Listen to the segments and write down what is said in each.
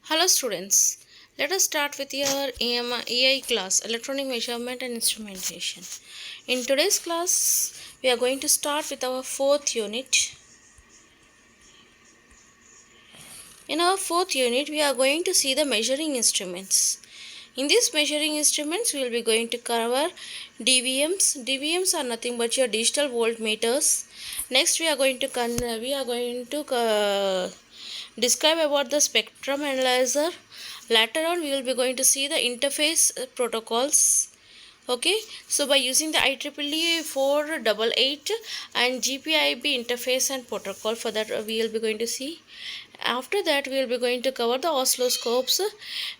Hello students, let us start with your EI class, Electronic Measurement and Instrumentation. In today's class, we are going to start with our fourth unit. In our fourth unit, we are going to see the measuring instruments. In these measuring instruments, we will be going to cover DVMs. DVMs are nothing but your digital voltmeters. Next, we are going to describe about the spectrum analyzer. Later on, we will be going to see the interface protocols. Okay, so by using the IEEE 488 and GPIB interface and protocol, for that we will be going to see. After that, we will be going to cover the oscilloscopes,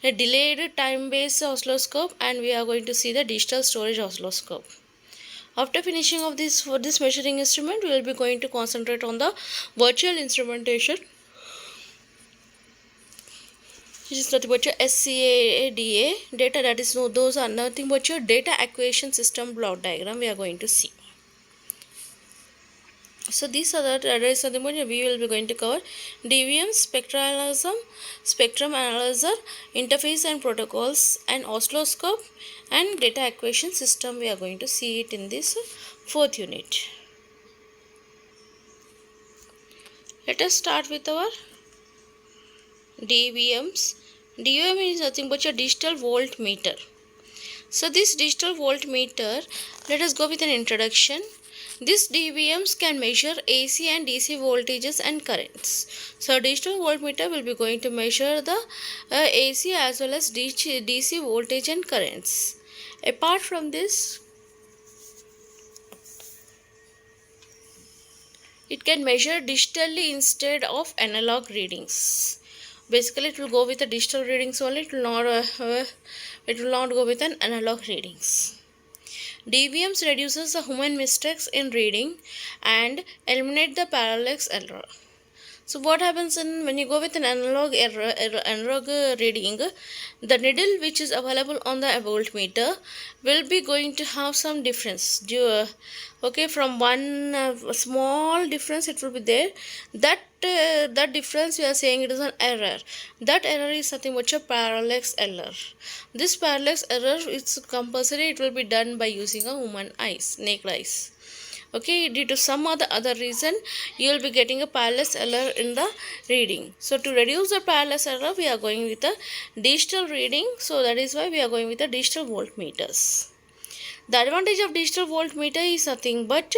a delayed time-based oscilloscope, and we are going to see the digital storage oscilloscope. After finishing of this for this measuring instrument, we will be going to concentrate on the virtual instrumentation, which is nothing but your SCADA data, that is no, those are nothing but your data acquisition system block diagram we are going to see. So these are the areas of the module we will be going to cover: DVM, spectrum analyzer, interface and protocols, and oscilloscope and data acquisition system. We are going to see it in this fourth unit. Let us start with our DVMs. DVM is nothing but your digital voltmeter. So this digital voltmeter, let us go with an introduction. These DVMs can measure AC and DC voltages and currents. So digital voltmeter will be going to measure the AC as well as DC voltage and currents. Apart from this, it can measure digitally instead of analog readings. Basically, it will go with the digital readings only. It will not go with an analog readings. DVMs reduces the human mistakes in reading and eliminate the parallax error. So what happens when you go with an analog reading, the needle which is available on the voltmeter will be going to have some difference. Okay, from one small difference it will be there. That difference we are saying it is an error. That error is nothing but a parallax error. This parallax error is compulsory. It will be done by using a human eyes, naked eyes. Okay, due to some other reason, you will be getting a parallax error in the reading. So to reduce the parallax error, we are going with a digital reading. So that is why we are going with the digital voltmeters. The advantage of digital voltmeter is nothing but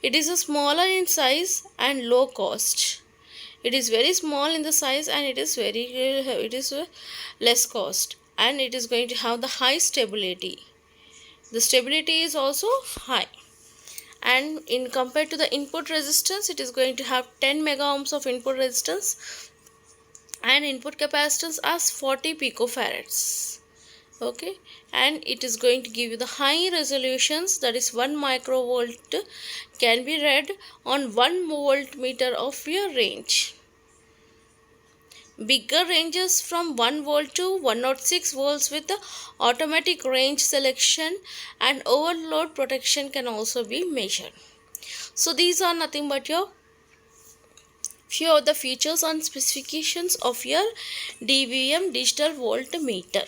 it is a smaller in size and low cost. It is very small in the size and it is less cost, and it is going to have the high stability. The stability is also high, and in compared to the input resistance, it is going to have 10 mega ohms of input resistance and input capacitance as 40 picofarads. Okay, and it is going to give you the high resolutions, that is 1 microvolt can be read on 1 voltmeter of your range. Bigger ranges from 1 volt to 106 volts with the automatic range selection and overload protection can also be measured. So these are nothing but your few of the features and specifications of your DVM, digital voltmeter.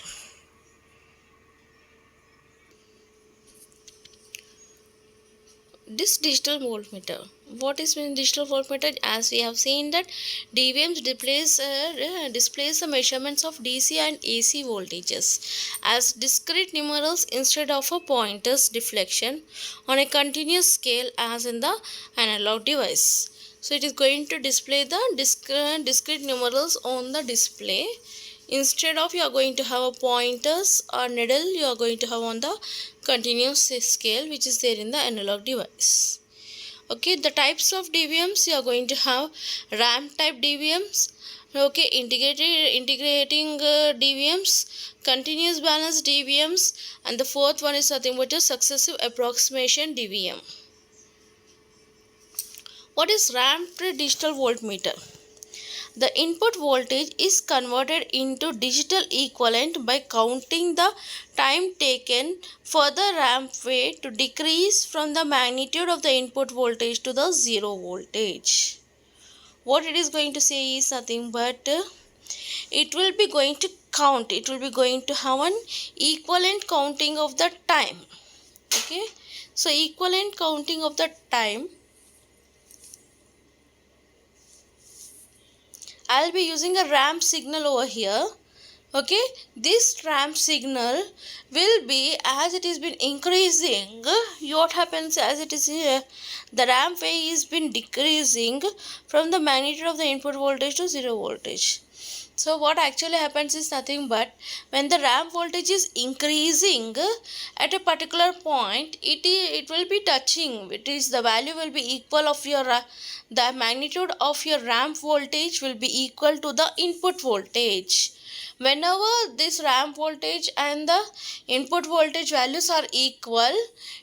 This digital voltmeter, what is mean digital voltmeter? As we have seen that DVMs displays the measurements of DC and AC voltages as discrete numerals instead of a pointer's deflection on a continuous scale as in the analog device. So it is going to display the discrete numerals on the display. Instead of you are going to have a pointers or needle, you are going to have on the continuous scale which is there in the analog device. Okay, the types of DVMs, you are going to have ramp type DVMs, okay, integrating DVMs, continuous balance DVMs, and the fourth one is nothing but a successive approximation DVM. What is ramped digital voltmeter? The input voltage is converted into digital equivalent by counting the time taken for the ramp wave to decrease from the magnitude of the input voltage to the zero voltage. What it is going to say is nothing but it will be going to count, it will be going to have an equivalent counting of the time. Okay, so equivalent counting of the time, I'll be using a ramp signal over here. Okay, this ramp signal will be, as it is been increasing, what happens as it is here, the ramp wave is been decreasing from the magnitude of the input voltage to 0 voltage. So what actually happens is nothing but, when the ramp voltage is increasing at a particular point, it will be touching, it is the value will be equal of your the magnitude of your ramp voltage will be equal to the input voltage. Whenever this ramp voltage and the input voltage values are equal,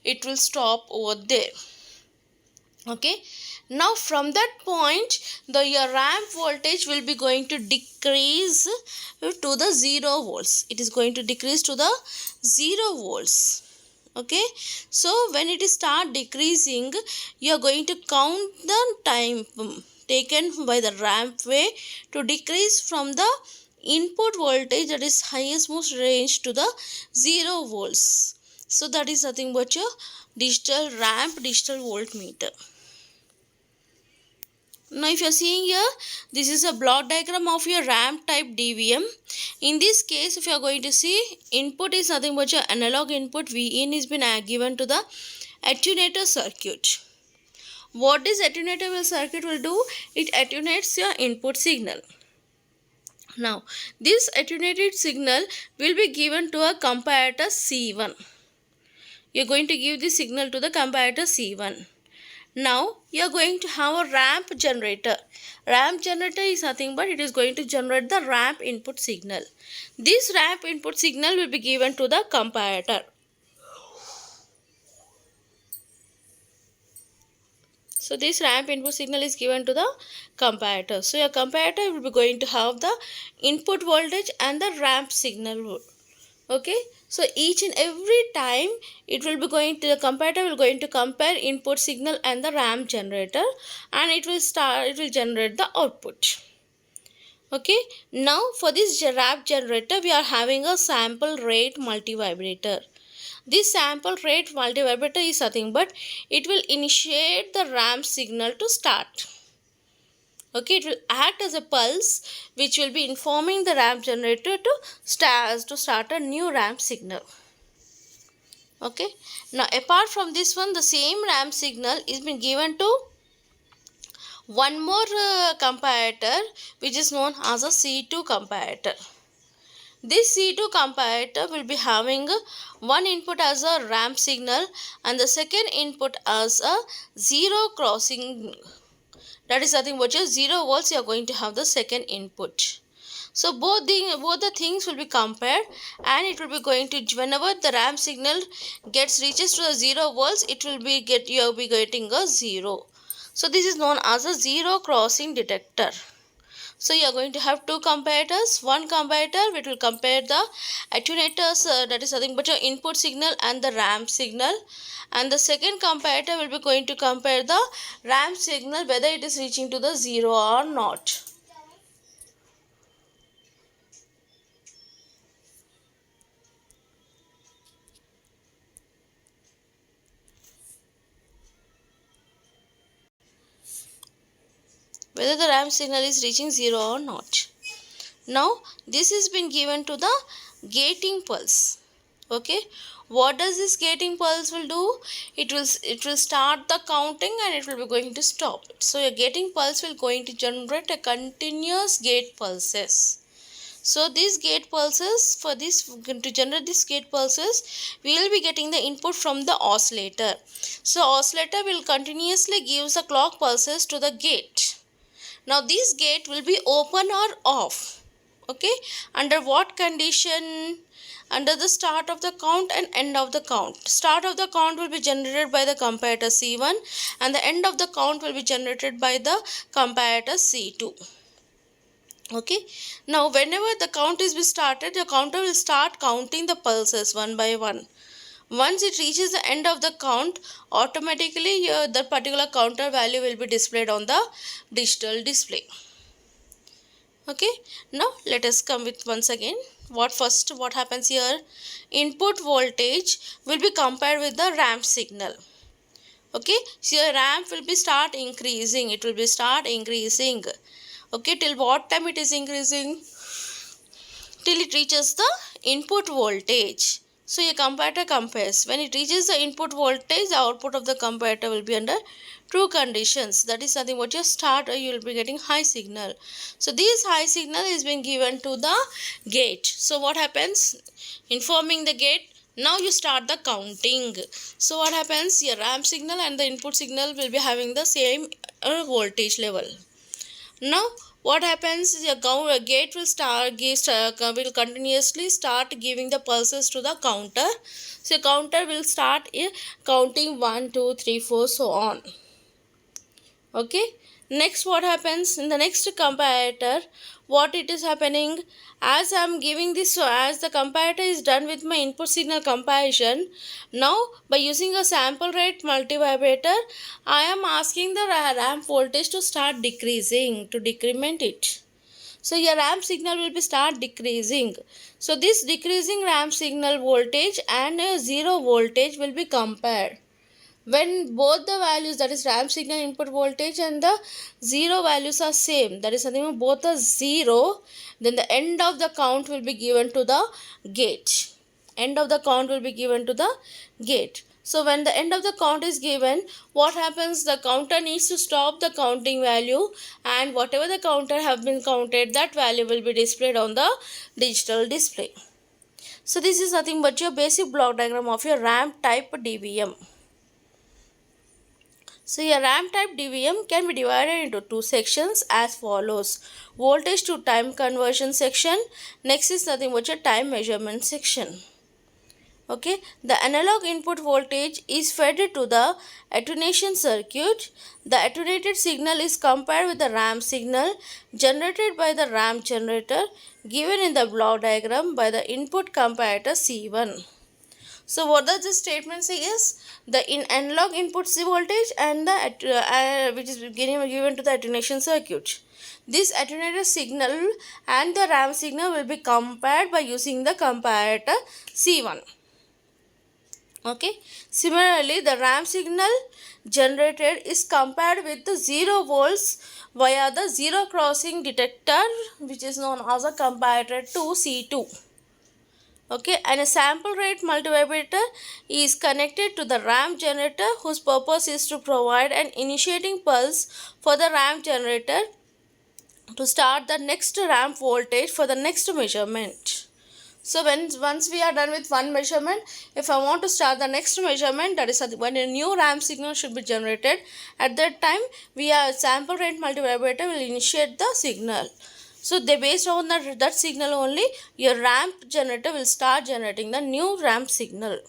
it will stop over there. Okay, now from that point, your ramp voltage will be going to decrease to the 0 volts. It is going to decrease to the 0 volts. Okay, so when it is start decreasing, you are going to count the time taken by the ramp wave to decrease from the input voltage, that is highest most range, to the 0 volts. So that is nothing but your digital ramp digital voltmeter. Now if you are seeing here, this is a block diagram of your ramp type DVM. In this case, if you are going to see, input is nothing but your analog input. Vin is been given to the attenuator circuit. What this attenuator circuit will do? It attenuates your input signal. Now this attenuated signal will be given to a comparator C1. You are going to give the signal to the comparator C1. Now you are going to have a ramp generator. Ramp generator is nothing but it is going to generate the ramp input signal. This ramp input signal will be given to the comparator. So this ramp input signal is given to the comparator. So your comparator will be going to have the input voltage and the ramp signal. Okay, so each and every time it will be going to, the comparator will going to compare input signal and the ramp generator, and it will generate the output. Okay, now for this ramp generator we are having a sample rate multivibrator. This sample rate multivibrator is nothing but it will initiate the ramp signal to start. Okay, it will act as a pulse which will be informing the ramp generator to start a new ramp signal. Okay, now apart from this one, the same ramp signal is been given to one more comparator which is known as a C2 comparator. This C2 comparator will be having one input as a ramp signal and the second input as a zero crossing. That is nothing but 0 volts. You are going to have the second input. So both the things will be compared, and it will be going to, whenever the ramp signal reaches to the 0 volts, it will be you will be getting a 0. So this is known as a zero crossing detector. So you are going to have two comparators. One comparator which will compare the attenuators, that is nothing but your input signal and the ramp signal, and the second comparator will be going to compare the ramp signal whether it is reaching to the 0 or not. Whether the ramp signal is reaching 0 or not. Now this has been given to the gating pulse. Okay, what does this gating pulse will do? It will start the counting and it will be going to stop it. So your gating pulse will going to generate a continuous gate pulses. So these gate pulses, to generate these gate pulses, we will be getting the input from the oscillator. So oscillator will continuously give the clock pulses to the gate. Now this gate will be open or off. Okay, under what condition? Under the start of the count and end of the count. Start of the count will be generated by the comparator C1 and the end of the count will be generated by the comparator C2. Okay, now whenever the count is started, the counter will start counting the pulses one by one. Once it reaches the end of the count, automatically the particular counter value will be displayed on the digital display. Okay, now let us come with once again what happens here. Input voltage will be compared with the ramp signal. Okay, so your ramp will be start increasing, it will be start increasing. Okay, till what time it is increasing? Till it reaches the input voltage. So your comparator compares. When it reaches the input voltage, the output of the comparator will be under true conditions. That is nothing but your start, you will be getting high signal. So this high signal is being given to the gate. So what happens? Informing the gate, now you start the counting. So what happens? Your ramp signal and the input signal will be having the same voltage level. Now what happens is a gate will continuously start giving the pulses to the counter. So counter will start counting 1 2 3 4 so on. Okay, next what happens in the next comparator, what it is happening, as I am giving this, so as the comparator is done with my input signal comparison, now by using a sample rate multivibrator I am asking the ramp voltage to start decreasing, to decrement it. So your ramp signal will be start decreasing. So this decreasing ramp signal voltage and a zero voltage will be compared. When both the values, that is ramp signal input voltage and the zero values are same, that is something both are zero, then the end of the count will be given to the gate. End of the count will be given to the gate. So when the end of the count is given, what happens? The counter needs to stop the counting value, and whatever the counter have been counted, that value will be displayed on the digital display. So this is nothing but your basic block diagram of your ramp type DVM. So your ramp type DVM can be divided into two sections as follows. Voltage to time conversion section. Next is nothing but your time measurement section. Okay, the analog input voltage is fed to the attenuation circuit. The attenuated signal is compared with the ramp signal generated by the ramp generator given in the block diagram by the input comparator C1. So what does this statement say is, the analog input voltage and the which is given to the attenuation circuit. This attenuated signal and the ramp signal will be compared by using the comparator C1. Okay. Similarly, the ramp signal generated is compared with the 0 volts via the zero crossing detector, which is known as a comparator to C2. Okay, and a sample rate multivibrator is connected to the ramp generator, whose purpose is to provide an initiating pulse for the ramp generator to start the next ramp voltage for the next measurement. So once we are done with one measurement, if I want to start the next measurement, that is when a new ramp signal should be generated, at that time via sample rate multivibrator will initiate the signal. So they based on that signal only, your ramp generator will start generating the new ramp signal.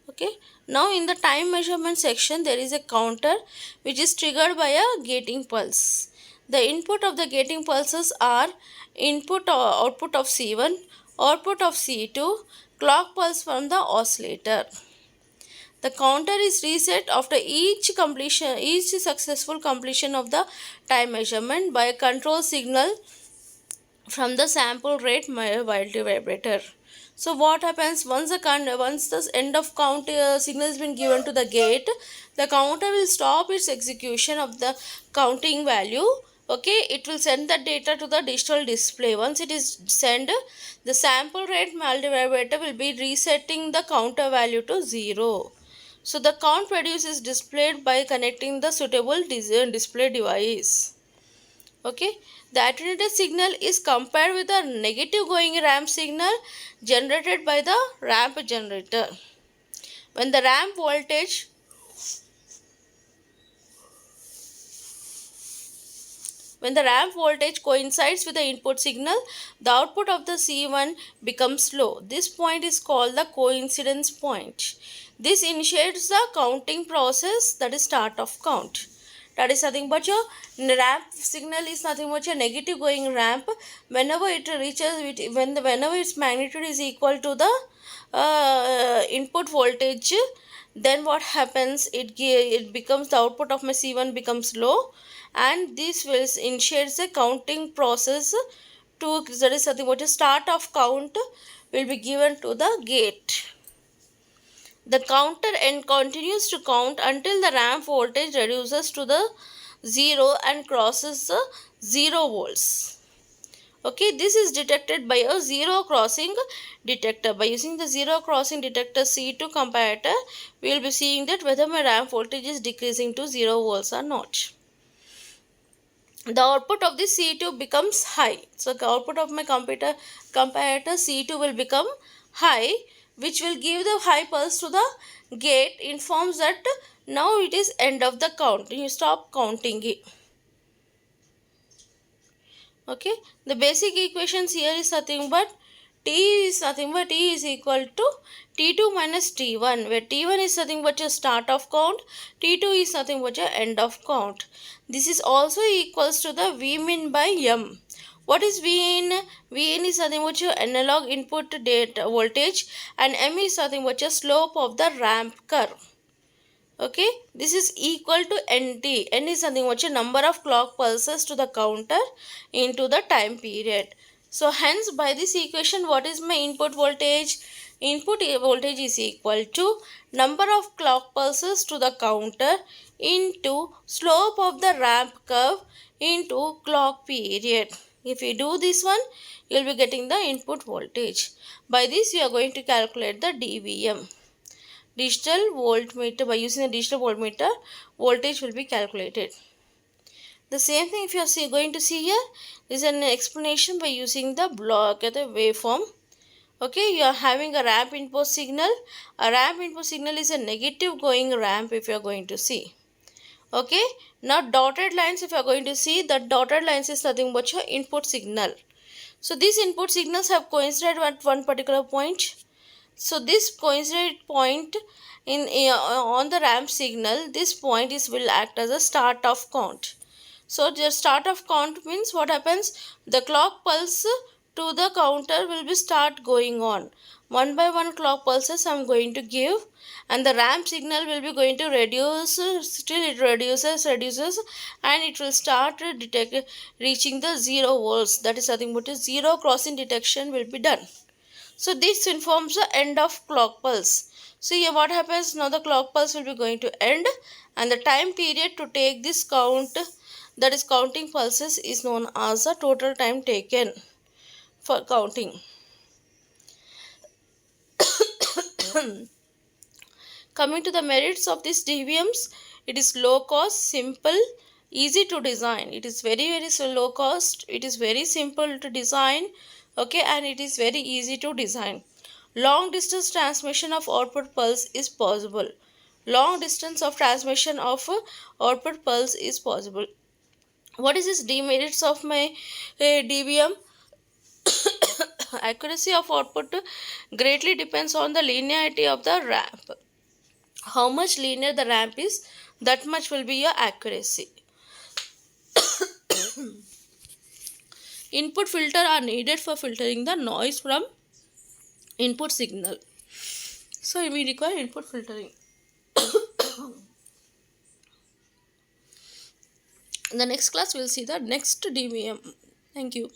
Okay, now in the time measurement section there is a counter which is triggered by a gating pulse. The input of the gating pulses are input or output of C1, output of C2, clock pulse from the oscillator. The counter is reset after each successful completion of the time measurement by a control signal from the sample rate multivibrator. So what happens once the end of count signal has been given to the gate, the counter will stop its execution of the counting value. Okay, it will send the data to the digital display. Once it is sent, the sample rate multivibrator will be resetting the counter value to 0. So the count produced is displayed by connecting the suitable display device. Okay, the attenuated signal is compared with the negative going ramp signal generated by the ramp generator. When the ramp voltage coincides with the input signal, the output of the C1 becomes low. This point is called the coincidence point. This initiates the counting process, that is start of count. That is nothing but your ramp signal is nothing but your negative going ramp. Whenever it reaches, whenever its magnitude is equal to the input voltage, then what happens, it becomes, the output of my C1 becomes low, and this will initiate the counting process to, that is nothing but a start of count will be given to the gate. The counter and continues to count until the ramp voltage reduces to the 0 and crosses the 0 volts. Okay, this is detected by a zero crossing detector. By using the zero crossing detector C2 comparator, we will be seeing that whether my ramp voltage is decreasing to 0 volts or not. The output of this C2 becomes high. So the output of my comparator C2 will become high, which will give the high pulse to the gate, informs that now it is end of the count. You stop counting it. Okay, the basic equations here is nothing but T is equal to T2 minus T1, where T1 is nothing but your start of count, T2 is nothing but your end of count. This is also equals to the V min by M. What is V in? V in is nothing but your analog input data voltage, and M is nothing but your slope of the ramp curve. Okay, this is equal to nt. N is something which a number of clock pulses to the counter into the time period. So hence, by this equation, what is my input voltage? Input voltage is equal to number of clock pulses to the counter into slope of the ramp curve into clock period. If you do this one, you will be getting the input voltage. By this, you are going to calculate the DVM. Digital voltmeter. By using a digital voltmeter, voltage will be calculated. The same thing if you are going to see here, this is an explanation by using the block at the waveform. Okay, you are having a ramp input signal. A ramp input signal is a negative going ramp if you are going to see. Okay, now dotted lines, if you are going to see, the dotted lines is nothing but your input signal. So these input signals have coincided at one particular point. So this coincident point on the ramp signal, this point will act as a start of count. So the start of count means what happens? The clock pulse to the counter will be start going on. One by one clock pulses I am going to give, and the ramp signal will be going to reduce till it reduces, and it will start reaching the 0 volts. That is nothing but a zero crossing detection will be done. So this informs the end of clock pulse. So here what happens, now the clock pulse will be going to end, and the time period to take this count, that is counting pulses, is known as the total time taken for counting. Coming to the merits of these DVMs, it is low cost, simple, easy to design. It is very low cost, it is very simple to design. Okay, and it is very easy to design. Long distance transmission of output pulse is possible. Long distance of transmission of output pulse is possible. What is this demerits of my DVM? Accuracy of output greatly depends on the linearity of the ramp. How much linear the ramp is, that much will be your accuracy. Input filter are needed for filtering the noise from input signal. So we require input filtering. In the next class, we will see the next DVM. Thank you.